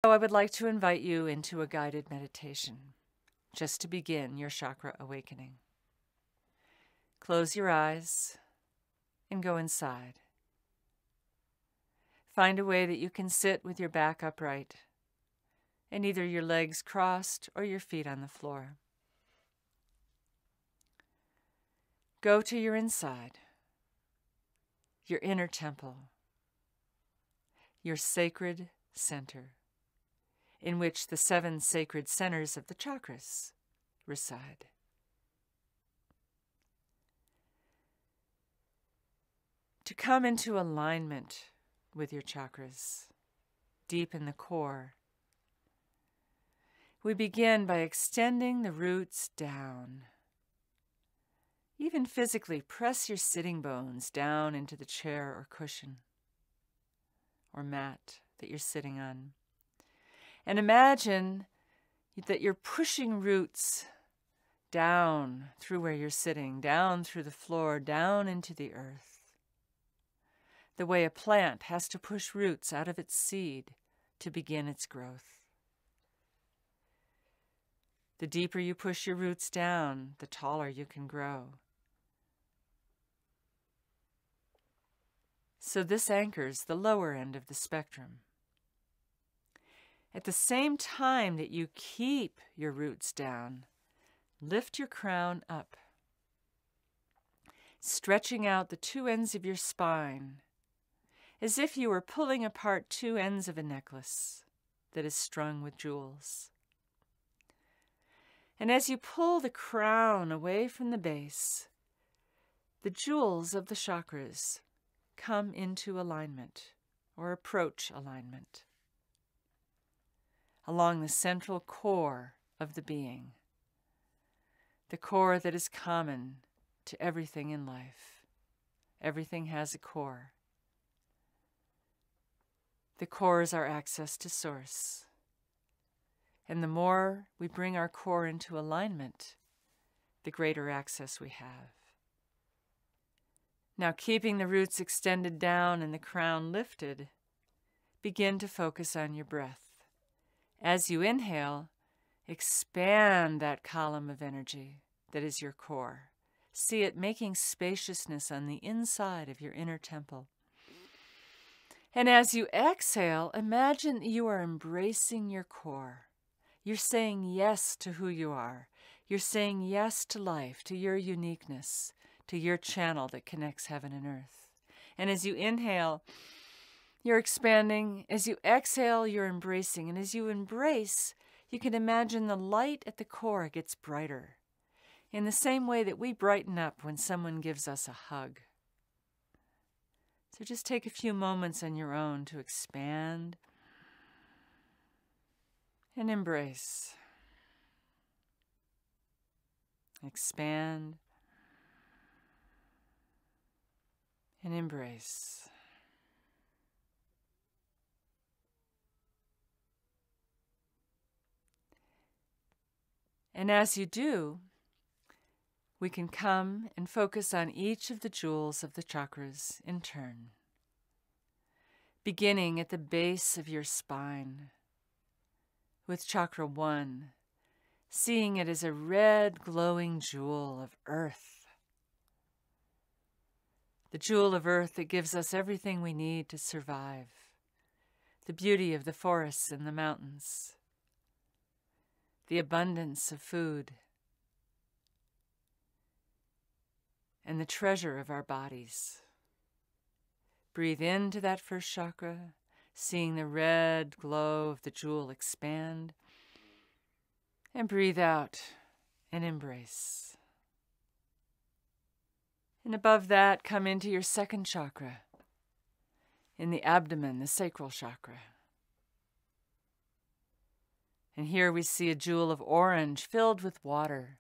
So I would like to invite you into a guided meditation, just to begin your chakra awakening. Close your eyes and go inside. Find a way that you can sit with your back upright and either your legs crossed or your feet on the floor. Go to your inside, your inner temple, your sacred center, in which the 7 sacred centers of the chakras reside. To come into alignment with your chakras, deep in the core, we begin by extending the roots down. Even physically, press your sitting bones down into the chair or cushion or mat that you're sitting on. And imagine that you're pushing roots down through where you're sitting, down through the floor, down into the earth. The way a plant has to push roots out of its seed to begin its growth. The deeper you push your roots down, the taller you can grow. So this anchors the lower end of the spectrum. At the same time that you keep your roots down, lift your crown up, stretching out the 2 ends of your spine, as if you were pulling apart 2 ends of a necklace that is strung with jewels. And as you pull the crown away from the base, the jewels of the chakras come into alignment or approach alignment along the central core of the being, the core that is common to everything in life. Everything has a core. The core is our access to Source. And the more we bring our core into alignment, the greater access we have. Now, keeping the roots extended down and the crown lifted, begin to focus on your breath. As you inhale, expand that column of energy that is your core. See it making spaciousness on the inside of your inner temple. And as you exhale, imagine you are embracing your core. You're saying yes to who you are. You're saying yes to life, to your uniqueness, to your channel that connects heaven and earth. And as you inhale, you're expanding. As you exhale, you're embracing. And as you embrace, you can imagine the light at the core gets brighter, in the same way that we brighten up when someone gives us a hug. So just take a few moments on your own to expand and embrace. Expand and embrace. And as you do, we can come and focus on each of the jewels of the chakras in turn, beginning at the base of your spine with chakra 1, seeing it as a red glowing jewel of earth. The jewel of earth that gives us everything we need to survive, the beauty of the forests and the mountains, the abundance of food, and the treasure of our bodies. Breathe into that first chakra, seeing the red glow of the jewel expand, and breathe out and embrace. And above that, come into your second chakra, in the abdomen, the sacral chakra. And here we see a jewel of orange filled with water,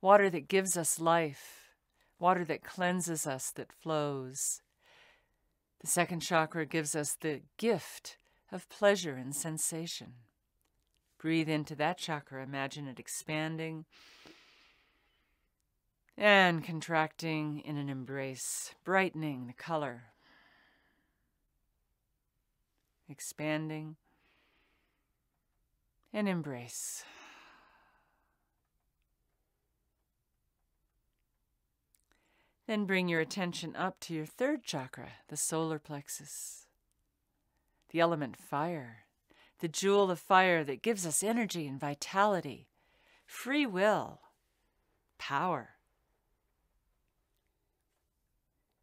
water that gives us life, water that cleanses us, that flows. The second chakra gives us the gift of pleasure and sensation. Breathe into that chakra, imagine it expanding and contracting in an embrace, brightening the color, expanding and embrace. Then bring your attention up to your third chakra, the solar plexus. The element fire, the jewel of fire that gives us energy and vitality, free will, power.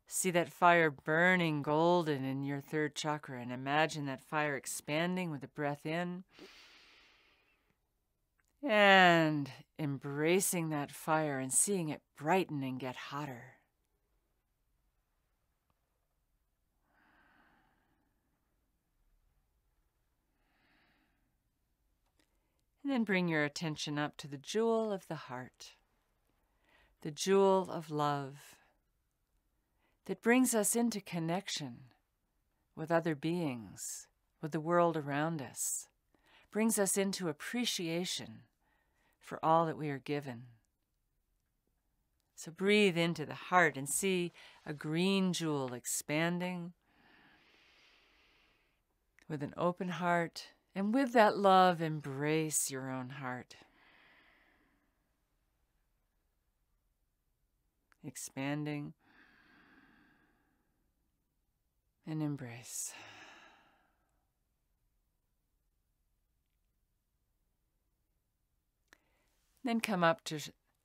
See that fire burning golden in your third chakra and imagine that fire expanding with the breath in and embracing that fire and seeing it brighten and get hotter. And then bring your attention up to the jewel of the heart, the jewel of love that brings us into connection with other beings, with the world around us, brings us into appreciation for all that we are given. So breathe into the heart and see a green jewel expanding with an open heart. And with that love, embrace your own heart. Expanding and embrace. Then come up to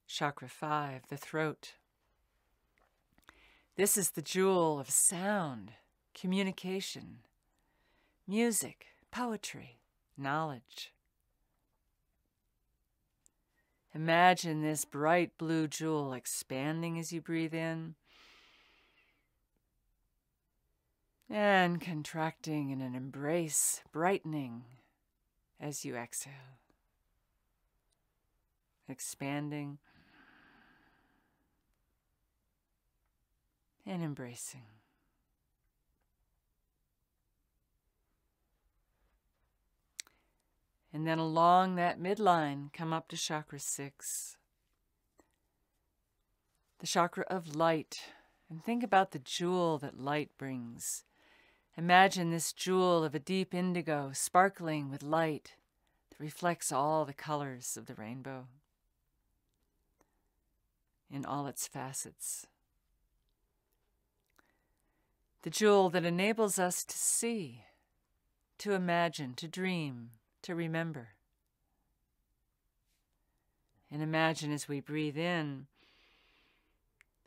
chakra 5, the throat. This is the jewel of sound, communication, music, poetry, knowledge. Imagine this bright blue jewel expanding as you breathe in and contracting in an embrace, brightening as you exhale. Expanding and embracing. And then along that midline, come up to chakra 6, the chakra of light. And think about the jewel that light brings. Imagine this jewel of a deep indigo sparkling with light that reflects all the colors of the rainbow in all its facets. The jewel that enables us to see, to imagine, to dream, to remember. And imagine as we breathe in,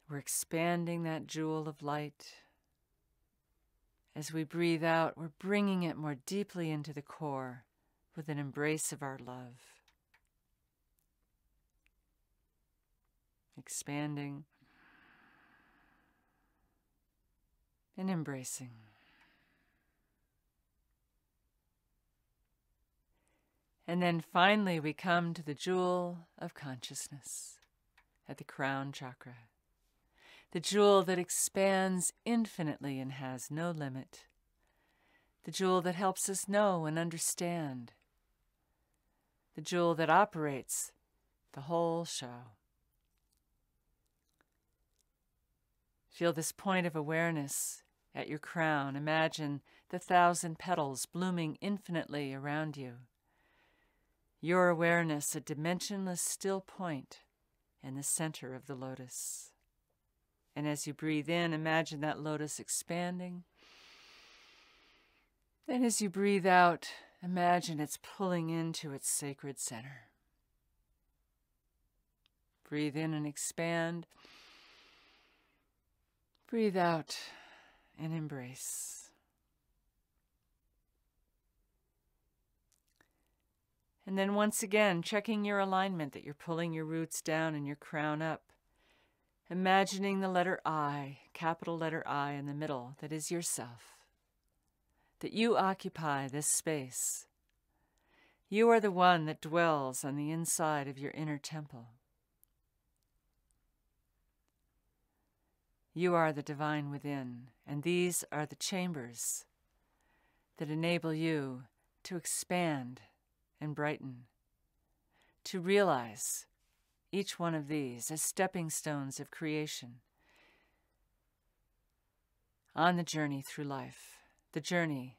we're expanding that jewel of light. As we breathe out, we're bringing it more deeply into the core with an embrace of our love. Expanding and embracing. And then finally we come to the jewel of consciousness at the crown chakra. The jewel that expands infinitely and has no limit. The jewel that helps us know and understand. The jewel that operates the whole show. Feel this point of awareness at your crown. Imagine the 1,000 petals blooming infinitely around you. Your awareness, a dimensionless still point in the center of the lotus. And as you breathe in, imagine that lotus expanding. And as you breathe out, imagine it's pulling into its sacred center. Breathe in and expand. Breathe out and embrace. And then once again, checking your alignment, that you're pulling your roots down and your crown up. Imagining the letter I, capital letter I in the middle, that is yourself. That you occupy this space. You are the one that dwells on the inside of your inner temple. You are the divine within, and these are the chambers that enable you to expand and brighten, to realize each one of these as stepping stones of creation on the journey through life, the journey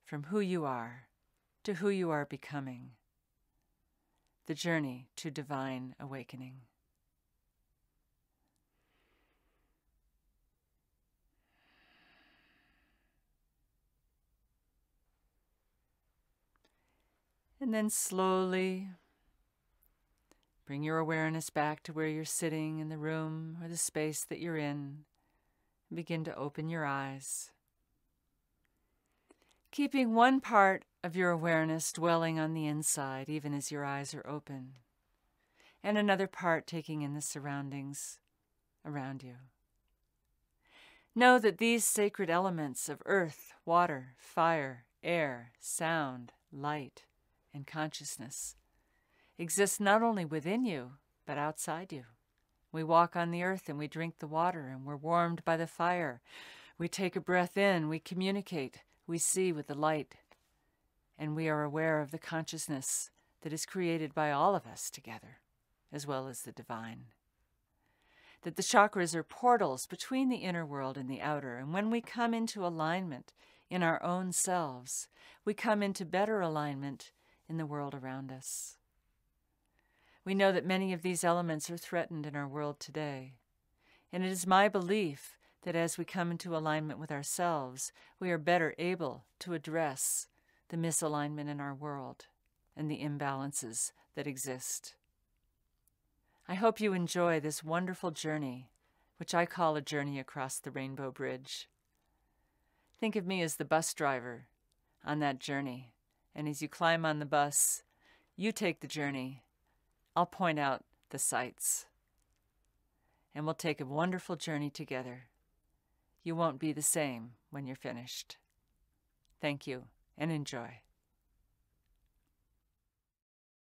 from who you are to who you are becoming, the journey to divine awakening. And then slowly bring your awareness back to where you're sitting in the room or the space that you're in. And begin to open your eyes, keeping one part of your awareness dwelling on the inside, even as your eyes are open, and another part taking in the surroundings around you. Know that these sacred elements of earth, water, fire, air, sound, light, and consciousness exist not only within you, but outside you. We walk on the earth and we drink the water and we're warmed by the fire. We take a breath in, we communicate, we see with the light, and we are aware of the consciousness that is created by all of us together, as well as the divine. That the chakras are portals between the inner world and the outer, and when we come into alignment in our own selves, we come into better alignment in the world around us. We know that many of these elements are threatened in our world today, and it is my belief that as we come into alignment with ourselves, we are better able to address the misalignment in our world and the imbalances that exist. I hope you enjoy this wonderful journey, which I call a journey across the Rainbow Bridge. Think of me as the bus driver on that journey, and as you climb on the bus, you take the journey. I'll point out the sights, and we'll take a wonderful journey together. You won't be the same when you're finished. Thank you, and enjoy.